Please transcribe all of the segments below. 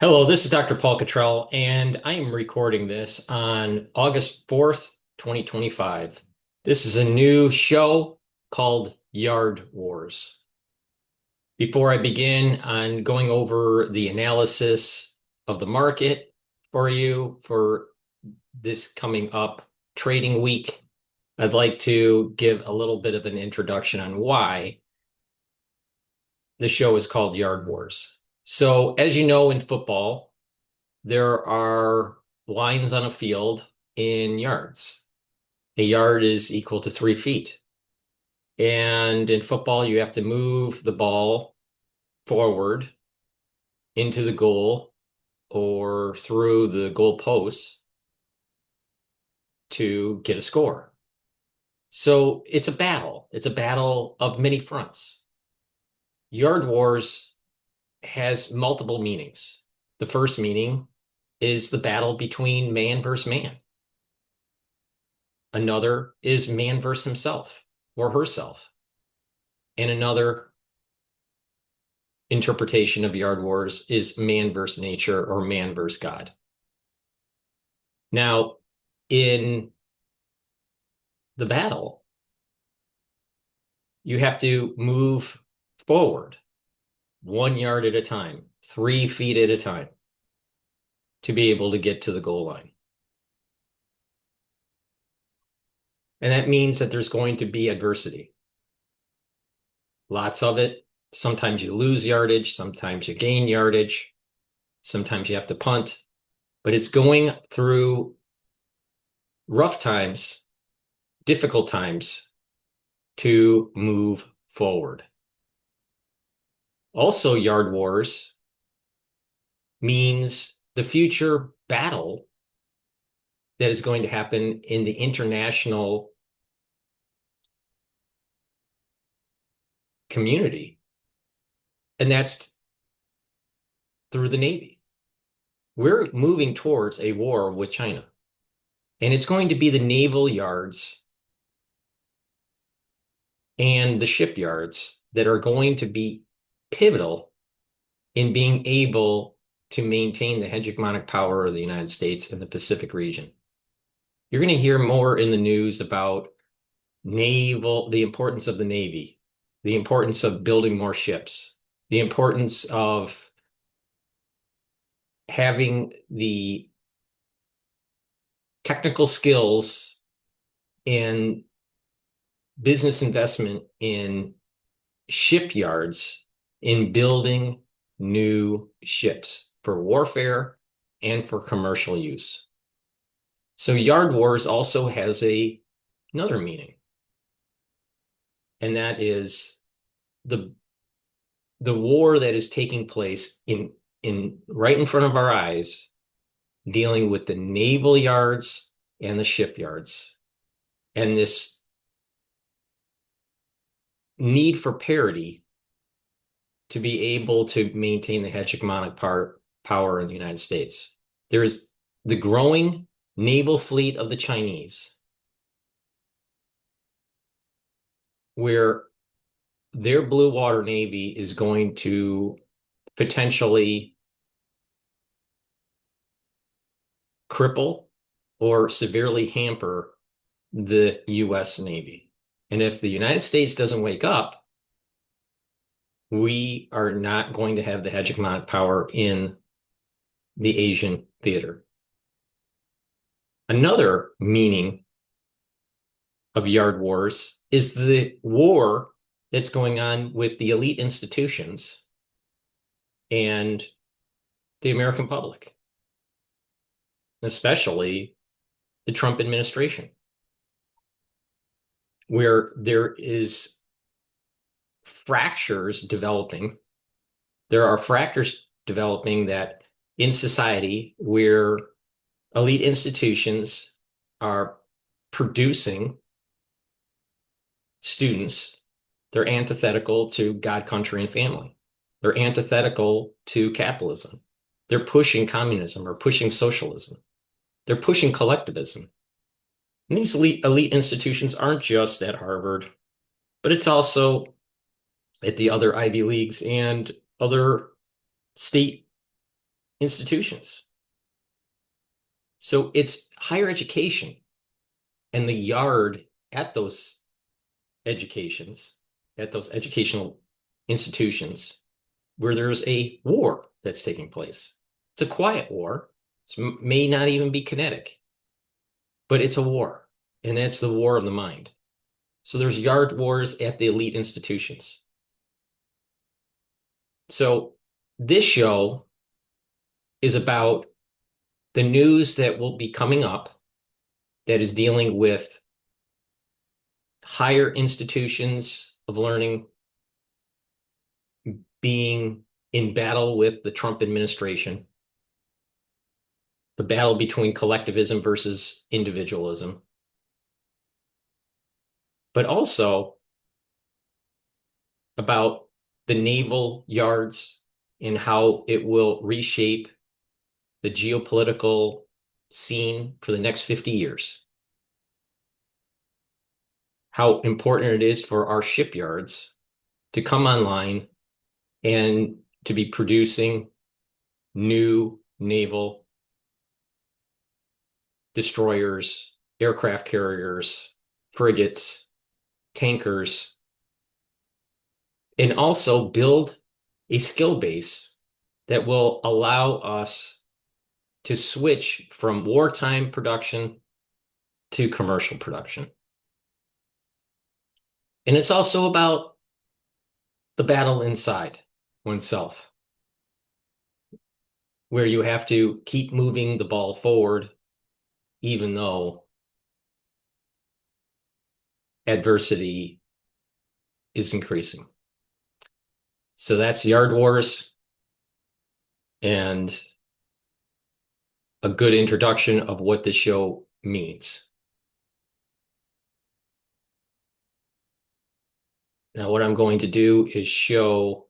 Hello, this is Dr. Paul Cottrell, and I am recording this on August 4th, 2025. This is a new show called Yard Wars. Before I begin on going over the analysis of the market for you for this coming up trading week, I'd like to give a little bit of an introduction on why the show is called Yard Wars. So, as you know, in football, there are lines on a field in yards. A yard is equal to 3 feet. And in football, you have to move the ball forward into the goal or through the goal posts to get a score. So it's a battle. It's a battle of many fronts. Yard Wars has multiple meanings. The first meaning is the battle between man versus man. Another is man versus himself or herself. And another interpretation of Yard Wars is man versus nature or man versus God. Now, in the battle, you have to move forward 1 yard at a time, 3 feet at a time to be able to get to the goal line. And that means that there's going to be adversity. Lots of it. Sometimes you lose yardage, sometimes you gain yardage, sometimes you have to punt, but it's going through rough times, difficult times to move forward. Also, Yard Wars means the future battle that is going to happen in the international community, and that's through the Navy. We're moving towards a war with China, and it's going to be the naval yards and the shipyards that are going to be pivotal in being able to maintain the hegemonic power of the United States in the Pacific region. You're going to hear more in the news about the importance of the Navy, the importance of building more ships, the importance of having the technical skills and business investment in shipyards in building new ships for warfare and for commercial use. So Yard Wars also has another meaning, and that is the the war that is taking place in right in front of our eyes, dealing with the naval yards and the shipyards, and this need for parity to be able to maintain the hegemonic power in the United States. There is the growing naval fleet of the Chinese, where their blue water navy is going to potentially cripple or severely hamper the U.S. Navy. And if the United States doesn't wake up, we are not going to have the hegemonic power in the Asian theater. Another meaning of Yard Wars is the war that's going on with the elite institutions and the American public, especially the Trump administration, where there is fractures developing. There are fractures developing that in society where elite institutions are producing students, they're antithetical to God, country, and family. They're antithetical to capitalism. They're pushing communism or pushing socialism. They're pushing collectivism. And these elite institutions aren't just at Harvard, but it's also at the other Ivy Leagues and other state institutions. So it's higher education and the yard at those educations, at those educational institutions where there's a war that's taking place. It's a quiet war. It may not even be kinetic, but it's a war, and that's the war of the mind. So there's yard wars at the elite institutions. So this show is about the news that will be coming up that is dealing with higher institutions of learning being in battle with the Trump administration, the battle between collectivism versus individualism, but also about the naval yards and how it will reshape the geopolitical scene for the next 50 years. How important it is for our shipyards to come online and to be producing new naval destroyers, aircraft carriers, frigates, tankers, and also build a skill base that will allow us to switch from wartime production to commercial production. And it's also about the battle inside oneself, where you have to keep moving the ball forward, even though adversity is increasing. So that's Yard Wars and a good introduction of what the show means. Now, what I'm going to do is show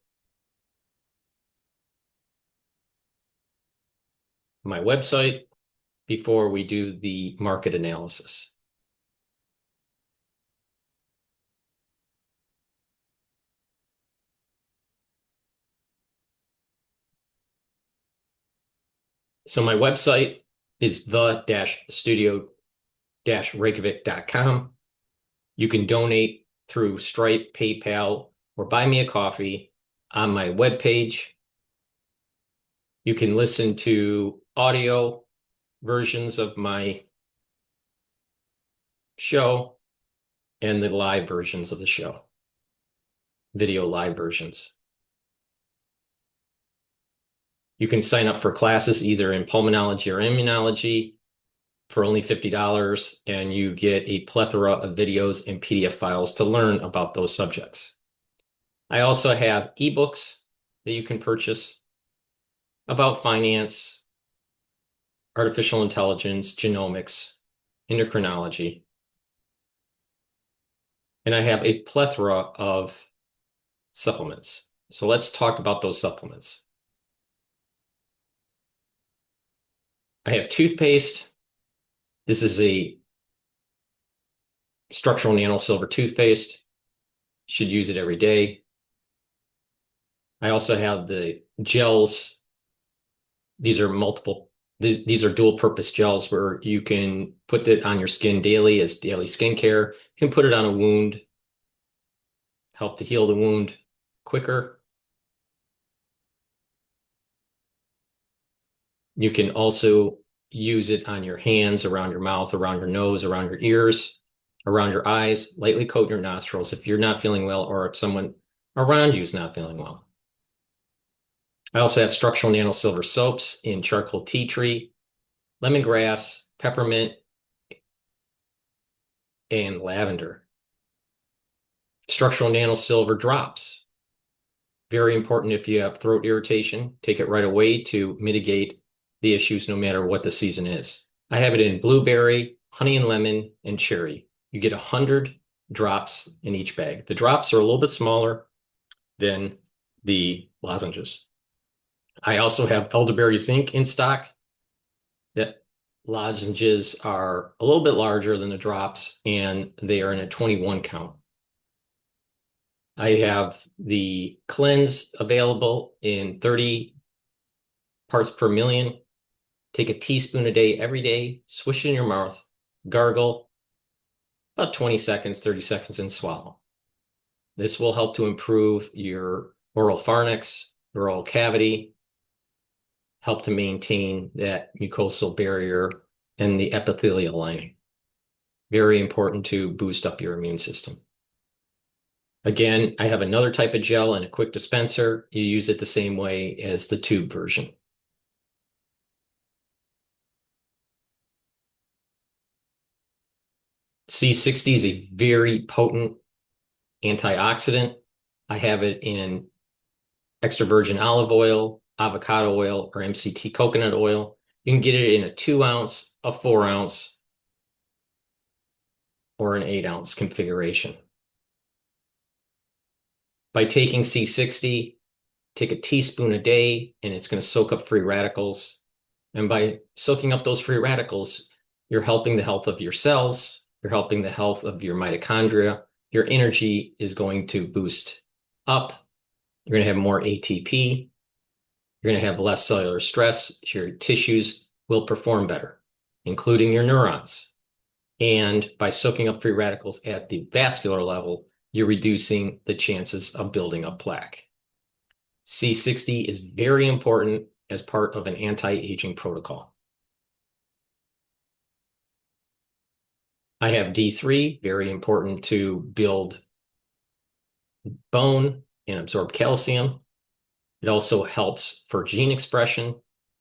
my website before we do the market analysis. So my website is the-studio-reykjavik.com. You can donate through Stripe, PayPal, or buy me a coffee on my webpage. You can listen to audio versions of my show and the live versions of the show, video live versions. You can sign up for classes either in pulmonology or immunology for only $50, and you get a plethora of videos and PDF files to learn about those subjects. I also have ebooks that you can purchase about finance, artificial intelligence, genomics, endocrinology. And I have a plethora of supplements. So let's talk about those supplements. I have toothpaste. This is a structural nano silver toothpaste. You should use it every day. I also have the gels. These are these are dual purpose gels where you can put it on your skin daily as daily skincare. You can put it on a wound, help to heal the wound quicker. You can also use it on your hands, around your mouth, around your nose, around your ears, around your eyes. Lightly coat your nostrils if you're not feeling well or if someone around you is not feeling well. I also have structural nano silver soaps in charcoal tea tree, lemongrass, peppermint, and lavender. Structural nano silver drops. Very important if you have throat irritation. Take it right away to mitigate the issues no matter what the season is. I have it in blueberry, honey and lemon, and cherry. You get 100 drops in each bag. The drops are a little bit smaller than the lozenges. I also have elderberry zinc in stock. That lozenges are a little bit larger than the drops, and they are in a 21 count. I have the cleanse available in 30 parts per million. Take a teaspoon a day every day, swish it in your mouth, gargle, about 20 seconds, 30 seconds, and swallow. This will help to improve your oral pharynx, your oral cavity, help to maintain that mucosal barrier and the epithelial lining. Very important to boost up your immune system. Again, I have another type of gel in a quick dispenser. You use it the same way as the tube version. C60 is a very potent antioxidant. I have it in extra virgin olive oil, avocado oil, or MCT coconut oil. You can get it in a 2-ounce, a 4-ounce, or an 8-ounce configuration. By taking C60, take a teaspoon a day, and it's going to soak up free radicals. And by soaking up those free radicals, you're helping the health of your cells, you're helping the health of your mitochondria. Your energy is going to boost up. You're going to have more ATP. You're going to have less cellular stress. Your tissues will perform better, including your neurons. And by soaking up free radicals at the vascular level, you're reducing the chances of building up plaque. C60 is very important as part of an anti-aging protocol. I have D3, very important to build bone and absorb calcium. It also helps for gene expression.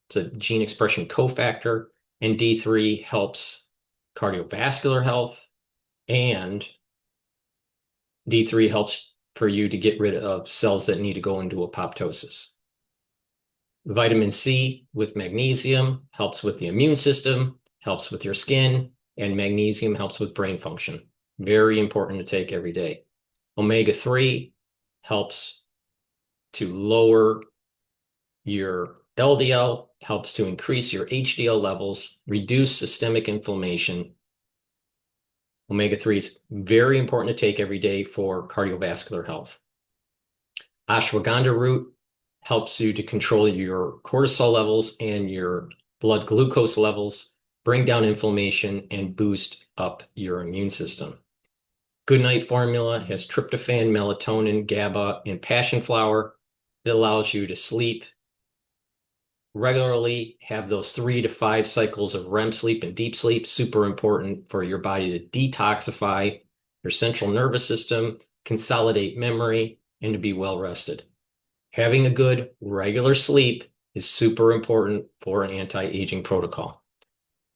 It's a gene expression cofactor, and D3 helps cardiovascular health, and D3 helps for you to get rid of cells that need to go into apoptosis. Vitamin C with magnesium helps with the immune system, helps with your skin, and magnesium helps with brain function. Very important to take every day. Omega-3 helps to lower your LDL, helps to increase your HDL levels, reduce systemic inflammation. Omega-3 is very important to take every day for cardiovascular health. Ashwagandha root helps you to control your cortisol levels and your blood glucose levels, bring down inflammation, and boost up your immune system. Goodnight formula has tryptophan, melatonin, GABA, and passion flower. It allows you to sleep regularly, have those 3 to 5 cycles of REM sleep and deep sleep, super important for your body to detoxify your central nervous system, consolidate memory, and to be well rested. Having a good regular sleep is super important for an anti-aging protocol.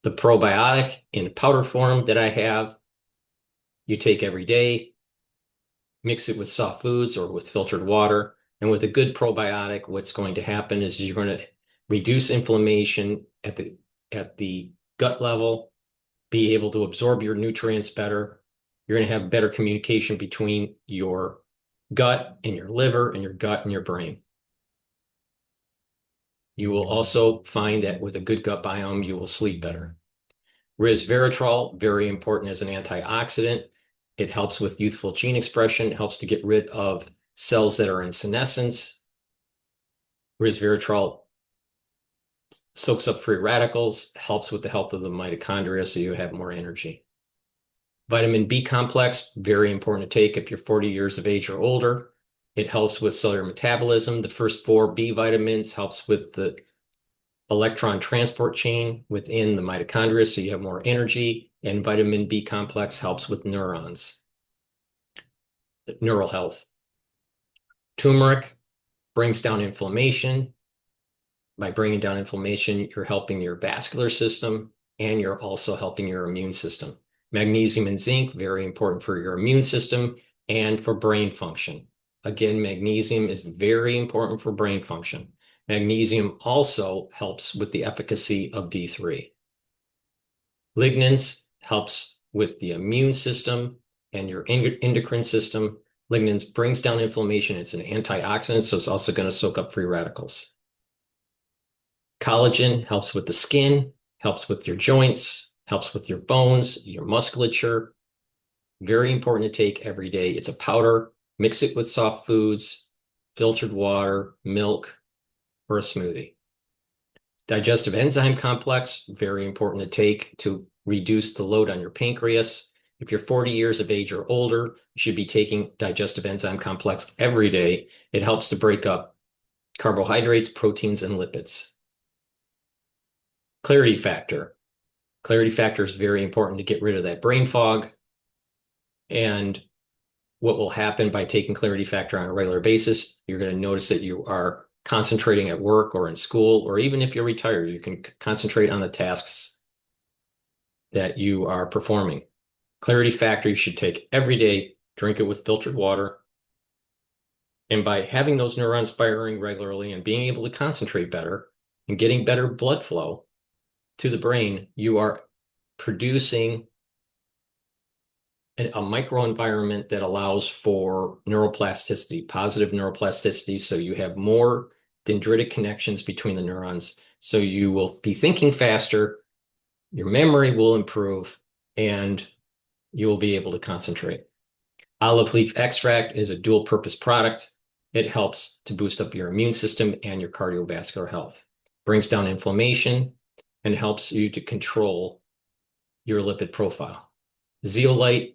The probiotic in powder form that I have, you take every day, mix it with soft foods or with filtered water. And with a good probiotic, what's going to happen is you're going to reduce inflammation at the gut level, be able to absorb your nutrients better. You're going to have better communication between your gut and your liver and your gut and your brain. You will also find that with a good gut biome, you will sleep better. Resveratrol, very important as an antioxidant. It helps with youthful gene expression, it helps to get rid of cells that are in senescence. Resveratrol soaks up free radicals, helps with the health of the mitochondria so you have more energy. Vitamin B complex, very important to take if you're 40 years of age or older. It helps with cellular metabolism. The first 4 B vitamins helps with the electron transport chain within the mitochondria so you have more energy, and vitamin B complex helps with neurons, neural health. Turmeric brings down inflammation. By bringing down inflammation, you're helping your vascular system and you're also helping your immune system. Magnesium and zinc, very important for your immune system and for brain function. Again, magnesium is very important for brain function. Magnesium also helps with the efficacy of D3. Lignans helps with the immune system and your endocrine system. Lignans brings down inflammation. It's an antioxidant, so it's also going to soak up free radicals. Collagen helps with the skin, helps with your joints, helps with your bones, your musculature. Very important to take every day. It's a powder. Mix it with soft foods, filtered water, milk, or a smoothie. Digestive enzyme complex, very important to take to reduce the load on your pancreas. If you're 40 years of age or older, you should be taking digestive enzyme complex every day. It helps to break up carbohydrates, proteins, and lipids. Clarity factor. Clarity factor is very important to get rid of that brain fog. And what will happen by taking clarity factor on a regular basis, you're going to notice that you are concentrating at work or in school, or even if you're retired, you can concentrate on the tasks that you are performing. Clarity factor you should take every day, drink it with filtered water. And by having those neurons firing regularly and being able to concentrate better and getting better blood flow to the brain, you are producing a microenvironment that allows for neuroplasticity, positive neuroplasticity. So you have more dendritic connections between the neurons. So you will be thinking faster, your memory will improve, and you will be able to concentrate. Olive leaf extract is a dual purpose product. It helps to boost up your immune system and your cardiovascular health. Brings down inflammation and helps you to control your lipid profile. Zeolite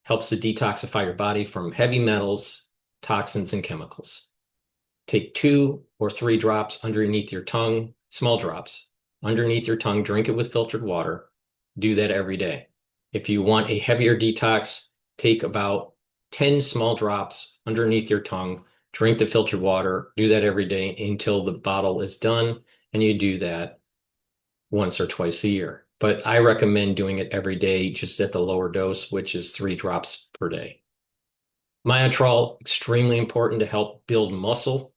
helps to detoxify your body from heavy metals, toxins, and chemicals. Take 2 or 3 drops underneath your tongue, small drops, underneath your tongue, drink it with filtered water. Do that every day. If you want a heavier detox, take about 10 small drops underneath your tongue, drink the filtered water, do that every day until the bottle is done, and you do that once or twice a year. But I recommend doing it every day, just at the lower dose, which is 3 drops per day. Myotrol, extremely important to help build muscle.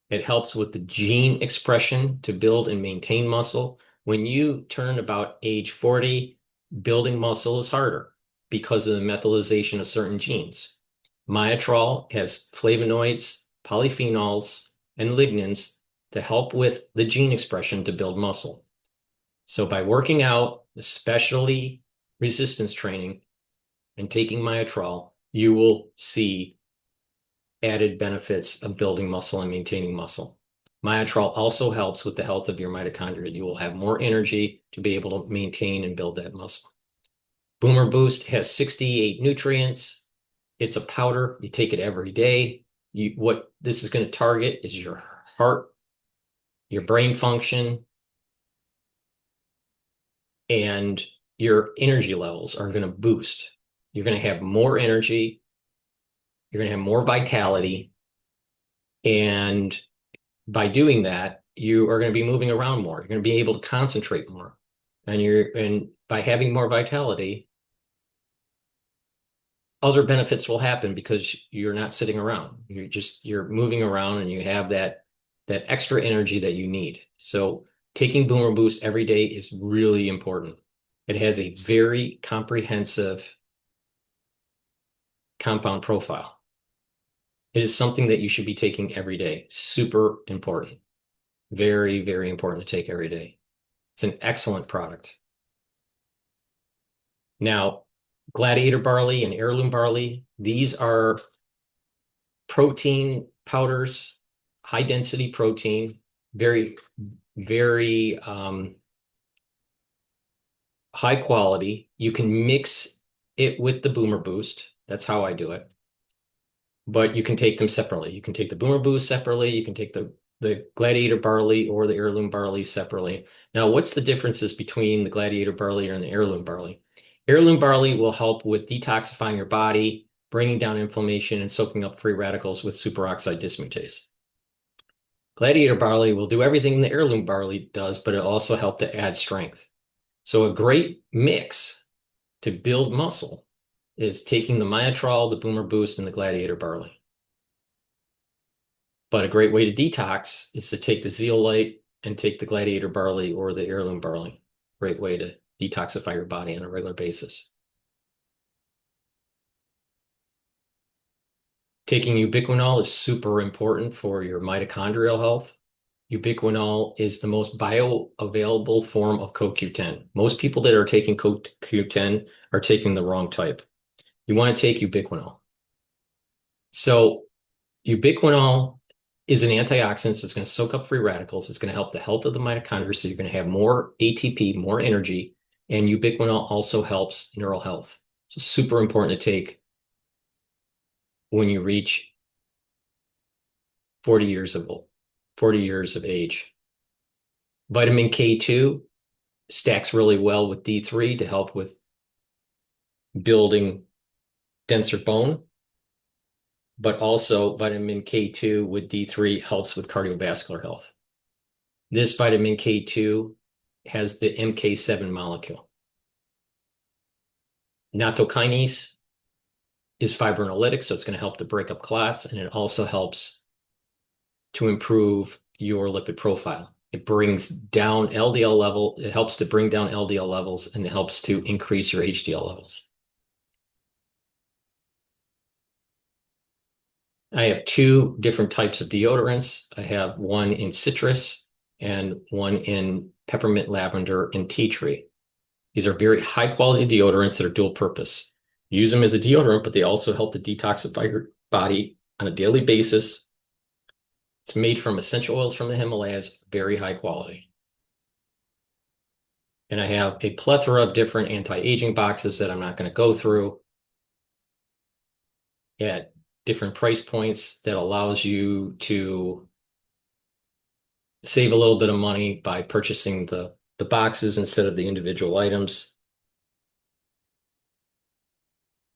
It helps with the gene expression to build and maintain muscle. When you turn about age 40, building muscle is harder because of the methylation of certain genes. Myotrol has flavonoids, polyphenols, and lignans to help with the gene expression to build muscle. So by working out, especially resistance training, and taking Myotrol, you will see added benefits of building muscle and maintaining muscle. Myotrol also helps with the health of your mitochondria. You will have more energy to be able to maintain and build that muscle. Boomer Boost has 68 nutrients. It's a powder. You take it every day. What this is going to target is your heart, your brain function, and your energy levels are going to boost. You're going to have more energy. You're going to have more vitality. And by doing that, you are going to be moving around more. You're going to be able to concentrate more. And by having more vitality, other benefits will happen because you're not sitting around. You're moving around and you have that extra energy that you need. So taking Boomer Boost every day is really important. It has a very comprehensive compound profile. It is something that you should be taking every day. Super important. Very, very important to take every day. It's an excellent product. Now, Gladiator barley and heirloom barley, these are protein powders, high density protein, very, very high quality. You can mix it with the Boomer Boost. That's how I do it. But you can take them separately. You can take the Boomer Boost separately. You can take the Gladiator barley or the heirloom barley separately. Now, what's the differences between the Gladiator barley and the heirloom barley? Heirloom barley will help with detoxifying your body, bringing down inflammation, and soaking up free radicals with superoxide dismutase. Gladiator barley will do everything the heirloom barley does, but it'll also help to add strength. So a great mix to build muscle is taking the Myotrol, the Boomer Boost, and the Gladiator barley. But a great way to detox is to take the zeolite and take the Gladiator barley or the heirloom barley. Great way to detoxify your body on a regular basis. Taking ubiquinol is super important for your mitochondrial health. Ubiquinol is the most bioavailable form of CoQ10. Most people that are taking CoQ10 are taking the wrong type. You want to take ubiquinol. So ubiquinol is an antioxidant. So it's going to soak up free radicals. It's going to help the health of the mitochondria. So you're going to have more ATP, more energy, and ubiquinol also helps neural health. So super important to take when you reach 40 years of 40 years of age. Vitamin K2 stacks really well with D3 to help with building denser bone, but also vitamin K2 with D3 helps with cardiovascular health. This vitamin K2 has the MK7 molecule. Nattokinase is fibrinolytic, so it's going to help to break up clots, and it also helps to improve your lipid profile. It brings down LDL level. It helps to bring down LDL levels, and it helps to increase your HDL levels. I have two different types of deodorants. I have one in citrus and one in peppermint, lavender, and tea tree. These are very high quality deodorants that are dual purpose. Use them as a deodorant, but they also help to detoxify your body on a daily basis. It's made from essential oils from the Himalayas, very high quality. And I have a plethora of different anti-aging boxes that I'm not going to go through at different price points that allows you to save a little bit of money by purchasing the boxes instead of the individual items.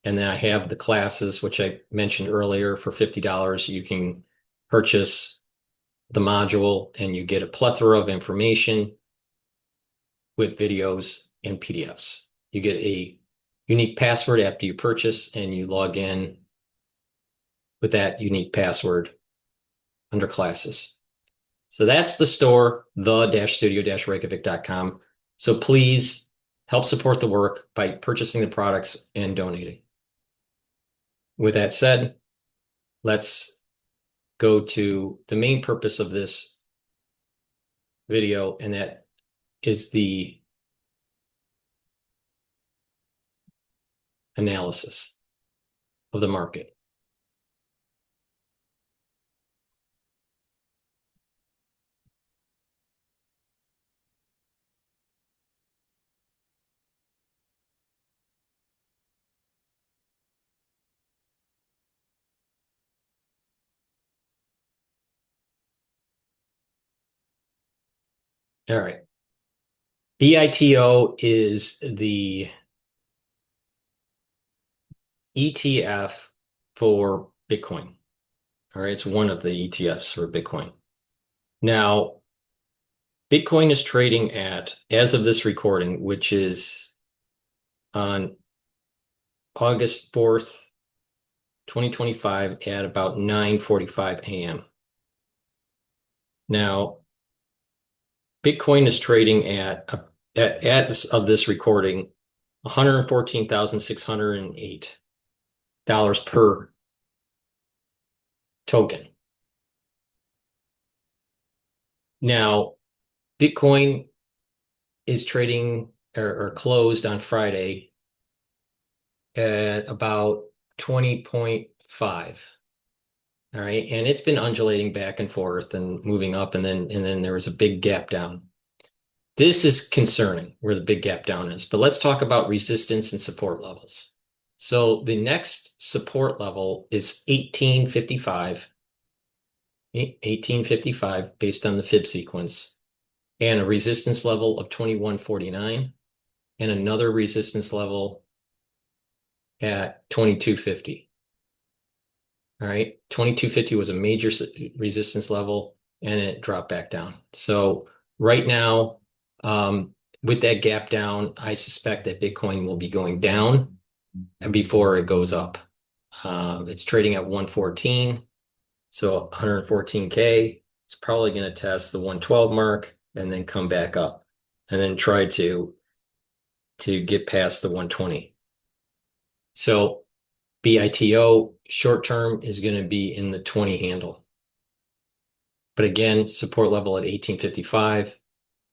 And then I have the classes, which I mentioned earlier. For $50, you can purchase the module and you get a plethora of information with videos and PDFs. You get a unique password after you purchase, and you log in with that unique password under classes. So that's the store, the-studio-reykjavik.com. So please help support the work by purchasing the products and donating. With that said, let's go to the main purpose of this video, and that is the analysis of the market. All right. BITO is the ETF for Bitcoin. All right. It's one of the ETFs for Bitcoin. Now, Bitcoin is trading at, as of this recording, which is on August 4th, 2025, at about 9:45 a.m. Now, Bitcoin is trading at of this recording, $114,608 per token. Now, Bitcoin is trading or closed on Friday at about 20.5. All right. And it's been undulating back and forth and moving up, and then there was a big gap down. This is concerning where the big gap down is, but let's talk about resistance and support levels. So the next support level is 1855 based on the fib sequence, and a resistance level of 2149, and another resistance level at 2250. All right, 2250 was a major resistance level, and it dropped back down. So right now, with that gap down, I suspect that Bitcoin will be going down before it goes up. It's trading at 114, so 114K. It's probably going to test the 112 mark and then come back up, and then try to get past the 120. So BITO short term is going to be in the 20 handle. But again, support level at 1855,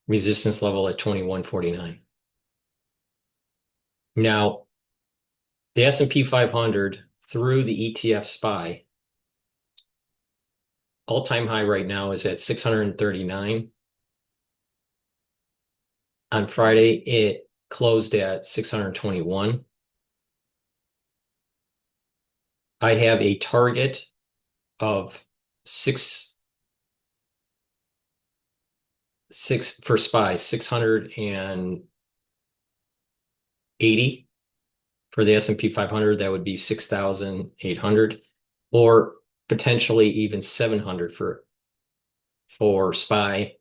resistance level at 2149. Now, the S&P 500 through the ETF SPY all-time high right now is at 639. On Friday, it closed at 621. I have a target of six for SPY, 680 for the S&P 500. That would be 6,800, or potentially even 700 for SPY,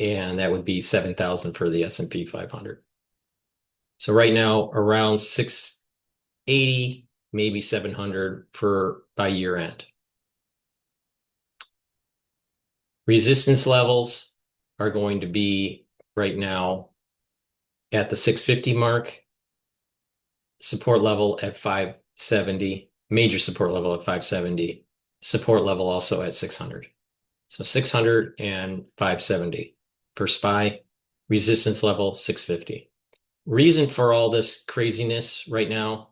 and that would be 7,000 for the S&P 500. So right now, around 680, maybe 700 for by year end. Resistance levels are going to be right now at the 650 mark, support level at 570, major support level at 570, support level also at 600. So 600 and 570 per SPY, resistance level 650. Reason for all this craziness right now,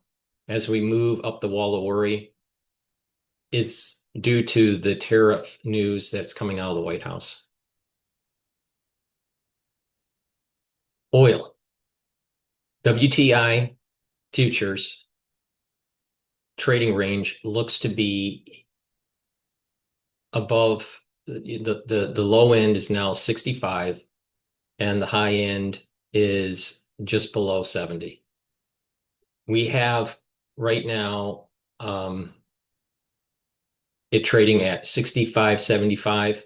as we move up the wall of worry, is due to the tariff news that's coming out of the White House. Oil, WTI futures trading range looks to be above the low end is now 65 and the high end is just below 70. We have right now it trading at 65.75.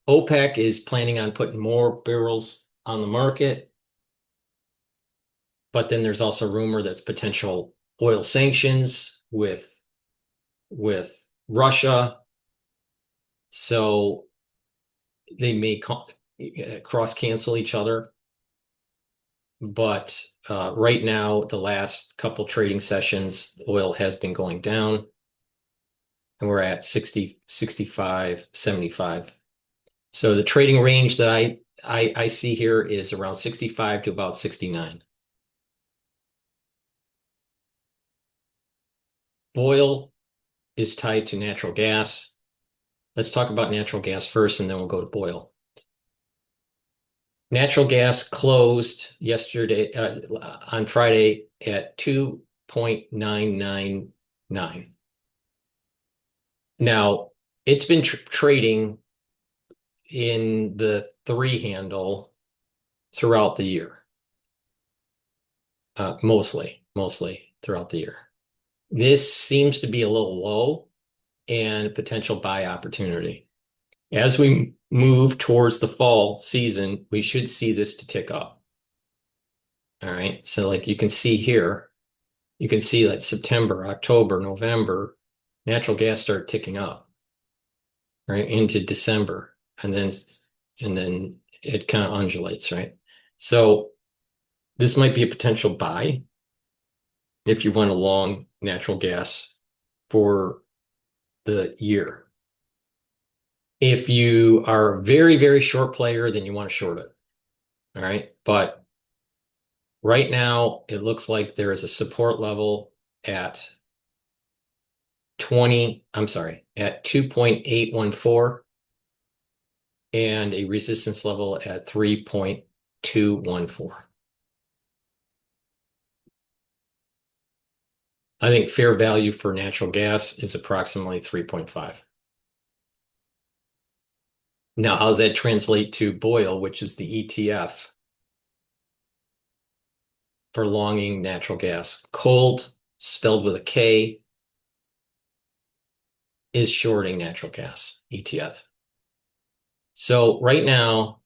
OPEC is planning on putting more barrels on the market, but then there's also rumor that's potential oil sanctions with Russia. So they may cross cancel each other. But right now, the last couple trading sessions, oil has been going down, and we're at 60, 65, 75. So the trading range that I see here is around 65 to about 69. Oil is tied to natural gas. Let's talk about natural gas first, and then we'll go to oil. Natural gas closed yesterday on Friday at 2.999. Now, it's been trading in the 3 handle throughout the year, mostly throughout the year. This seems to be a little low and potential buy opportunity. As we move towards the fall season, we should see this to tick up. All right. So like you can see here, you can see that September, October, November, natural gas start ticking up, right, into December. And then it kind of undulates, right? So this might be a potential buy if you went along natural gas for the year. If you are a very, very short player, then you want to short it. All right. But right now, it looks like there is a support level at 2.814 and a resistance level at 3.214. I think fair value for natural gas is approximately 3.5. Now, how does that translate to BOIL, which is the ETF for longing natural gas? Cold, spelled with a K, is shorting natural gas ETF. So right now,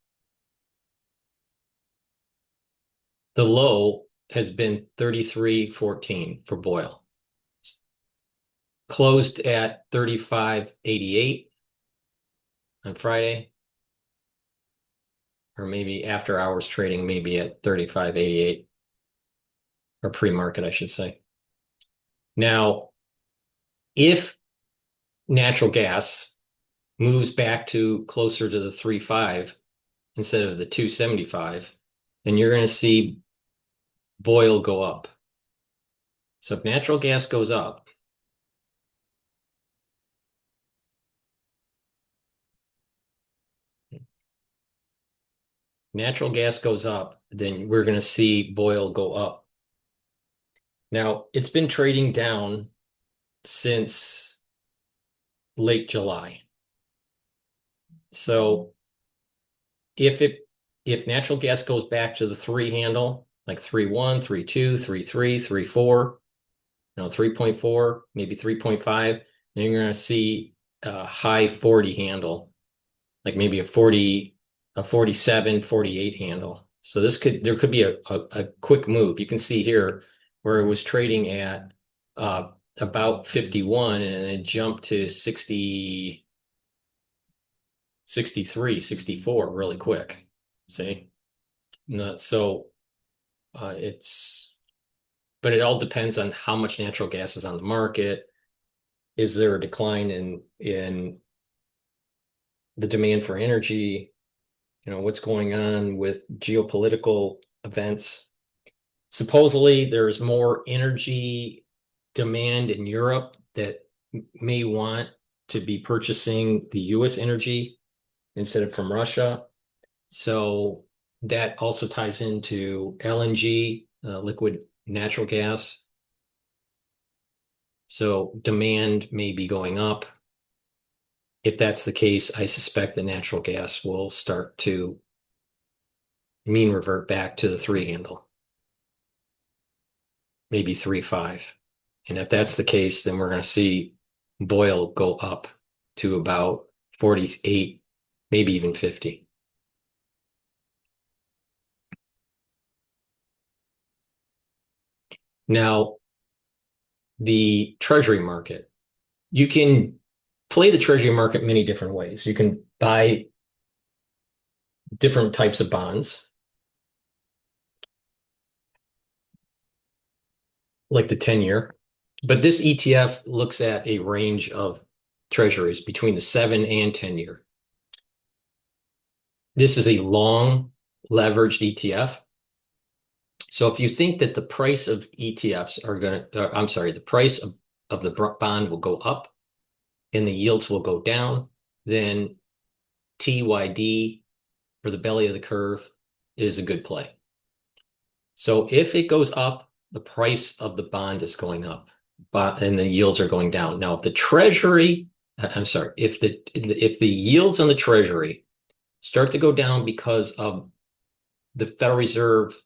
the low has been 33.14 for BOIL. Closed at 35.88 on Friday, or maybe after hours trading, maybe at 35.88, or pre-market, I should say. Now, if natural gas moves back to closer to the 3.5 instead of the 2.75, then you're going to see BOIL go up. So if natural gas goes up, natural gas goes up, then we're going to see oil go up. Now, it's been trading down since late July. So if it if natural gas goes back to the three handle, like 3.1, 3.2, 3.3, 3.4, 3.4, maybe 3.5, then you're going to see a high 40 handle, like maybe a 47, 48 handle. So there could be a quick move. You can see here where it was trading at about 51 and then jumped to 60, 63, 64 really quick. See? No, so it's, but it all depends on how much natural gas is on the market. Is there a decline in the demand for energy? What's going on with geopolitical events? Supposedly, there's more energy demand in Europe that may want to be purchasing the US energy instead of from Russia. So that also ties into LNG, liquid natural gas. So demand may be going up. If that's the case, I suspect the natural gas will start to mean revert back to the three handle, maybe 3.5. And if that's the case, then we're going to see oil go up to about 48, maybe even 50. Now, the Treasury market, you can play the Treasury market many different ways. You can buy different types of bonds, like the 10-year. But this ETF looks at a range of treasuries between the 7 and 10-year. This is a long leveraged ETF. So if you think that the price of ETFs are going to, I'm sorry, the price of the bond will go up and the yields will go down, then TYD, or the belly of the curve, is a good play. So if it goes up, the price of the bond is going up, and the yields are going down. Now, if the Treasury, I'm sorry, if the yields on the Treasury start to go down because of the Federal Reserve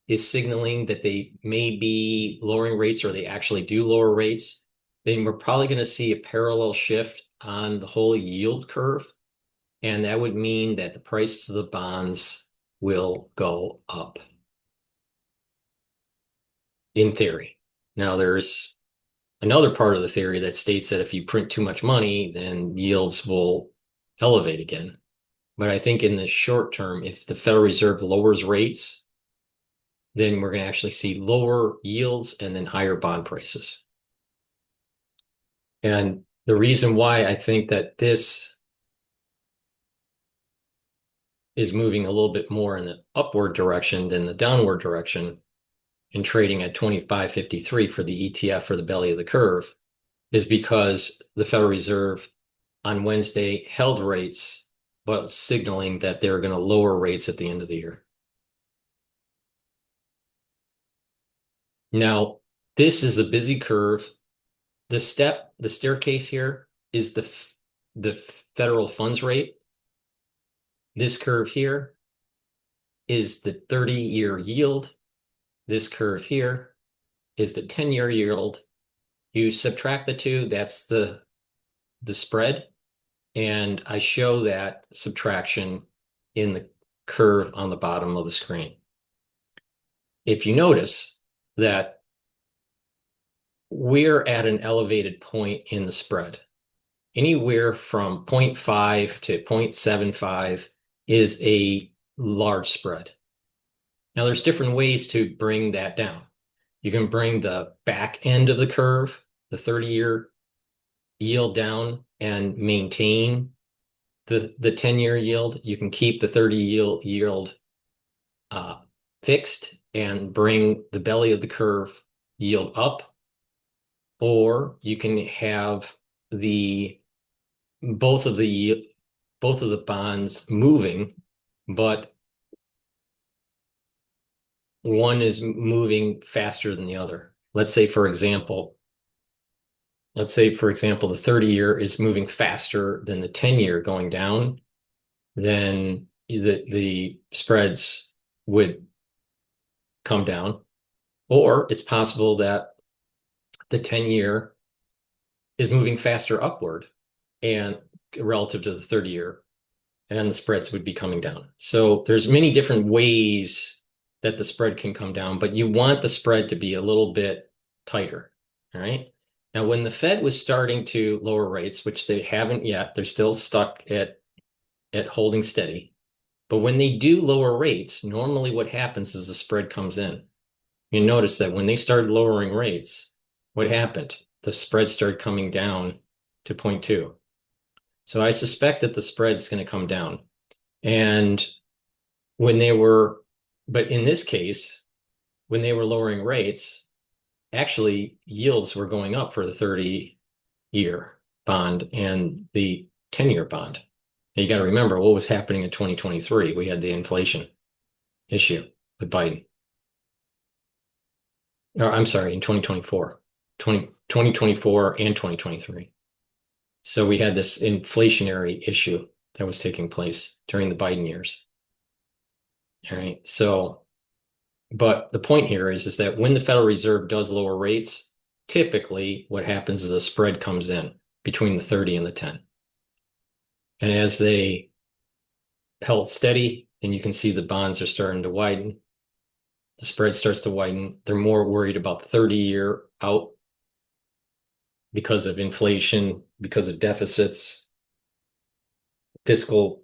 is signaling that they may be lowering rates or they actually do lower rates, then we're probably going to see a parallel shift on the whole yield curve. And that would mean that the prices of the bonds will go up, in theory. Now, there's another part of the theory that states that if you print too much money, then yields will elevate again. But I think in the short term, if the Federal Reserve lowers rates, then we're going to actually see lower yields and then higher bond prices. And the reason why I think that this is moving a little bit more in the upward direction than the downward direction and trading at 25.53 for the ETF for the belly of the curve is because the Federal Reserve on Wednesday held rates, but signaling that they're going to lower rates at the end of the year. Now, this is the busy curve. The staircase here is the federal funds rate. This curve here is the 30-year yield. This curve here is the 10-year yield. You subtract the two, that's the spread. And I show that subtraction in the curve on the bottom of the screen. If you notice that we're at an elevated point in the spread, anywhere from 0.5 to 0.75 is a large spread. Now, there's different ways to bring that down. You can bring the back end of the curve, the 30-year yield down and maintain the 10-year yield. You can keep the 30 yield fixed and bring the belly of the curve yield up, or you can have both of the bonds moving, but one is moving faster than the other. Let's say for example, the 30-year is moving faster than the 10-year going down, then the spreads would come down. Or it's possible that the 10-year is moving faster upward and relative to the 30-year, and the spreads would be coming down. So there's many different ways that the spread can come down, but you want the spread to be a little bit tighter. All right. Now, when the Fed was starting to lower rates, which they haven't yet, they're still stuck at holding steady. But when they do lower rates, normally what happens is the spread comes in. You notice that when they started lowering rates, what happened? The spread started coming down to 0.2. So I suspect that the spread's going to come down. And but in this case, when they were lowering rates, actually yields were going up for the 30-year bond and the 10-year bond. Now you got to remember what was happening in 2023. We had the inflation issue with Biden. Or I'm sorry, in 2024, 2024 and 2023. So we had this inflationary issue that was taking place during the Biden years. All right. So, but the point here is that when the Federal Reserve does lower rates, typically what happens is a spread comes in between the 30 and the 10. And as they held steady, and you can see the bonds are starting to widen, the spread starts to widen. They're more worried about the 30-year out because of inflation, because of deficits, fiscal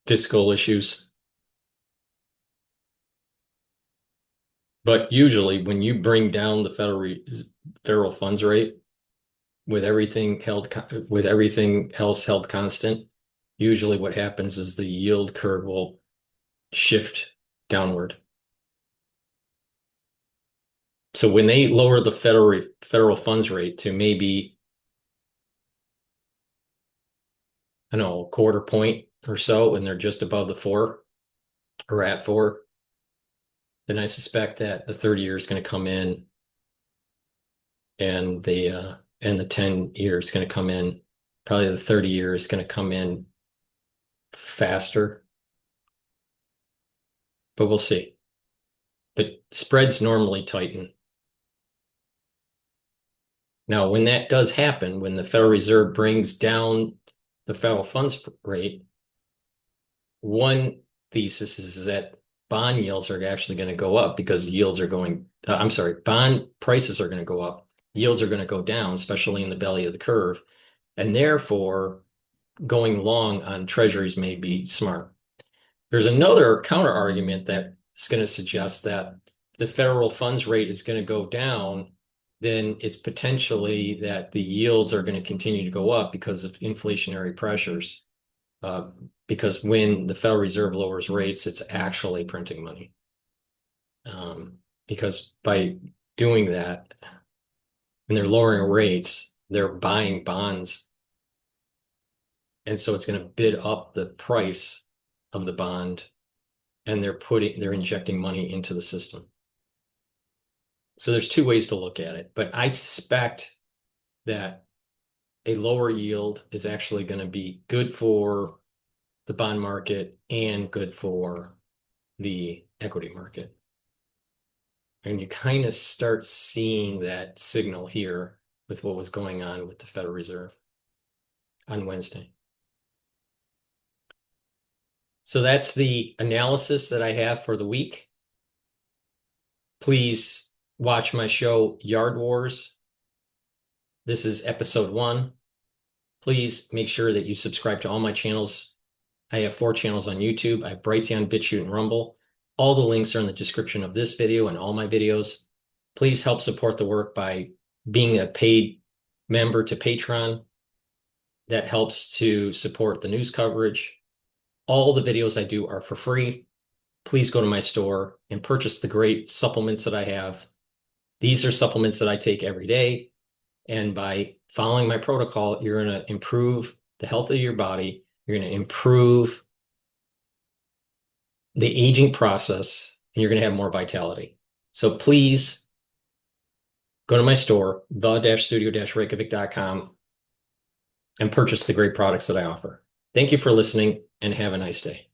issues. But usually when you bring down the federal funds rate with everything else held constant, usually what happens is the yield curve will shift downward. So when they lower the federal funds rate to maybe, I don't know, a quarter point or so, and they're just above the 4 or at 4, then I suspect that the 30-year is going to come in and the 10-year is going to come in. Probably the 30-year is going to come in faster, but we'll see. But spreads normally tighten. Now, when that does happen, when the Federal Reserve brings down the federal funds rate, one thesis is that bond yields are actually going to go up because bond prices are going to go up. Yields are going to go down, especially in the belly of the curve. And therefore, going long on treasuries may be smart. There's another counter argument that's going to suggest that the federal funds rate is going to go down, then it's potentially that the yields are going to continue to go up because of inflationary pressures. Because when the Federal Reserve lowers rates, it's actually printing money. Because by doing that, when they're lowering rates, they're buying bonds. And so it's going to bid up the price of the bond, and they're injecting money into the system. So there's two ways to look at it, but I suspect that a lower yield is actually going to be good for the bond market and good for the equity market. And you kind of start seeing that signal here with what was going on with the Federal Reserve on Wednesday. So that's the analysis that I have for the week. Please watch my show, Yard Wars. This is episode 1. Please make sure that you subscribe to all my channels. I have 4 channels on YouTube. I have Brighteon, Bitchute, and Rumble. All the links are in the description of this video and all my videos. Please help support the work by being a paid member to Patreon. That helps to support the news coverage. All the videos I do are for free. Please go to my store and purchase the great supplements that I have. These are supplements that I take every day. And by following my protocol, you're going to improve the health of your body. You're going to improve the aging process, and you're going to have more vitality. So please go to my store, the-studio-reykjavik.com, and purchase the great products that I offer. Thank you for listening, and have a nice day.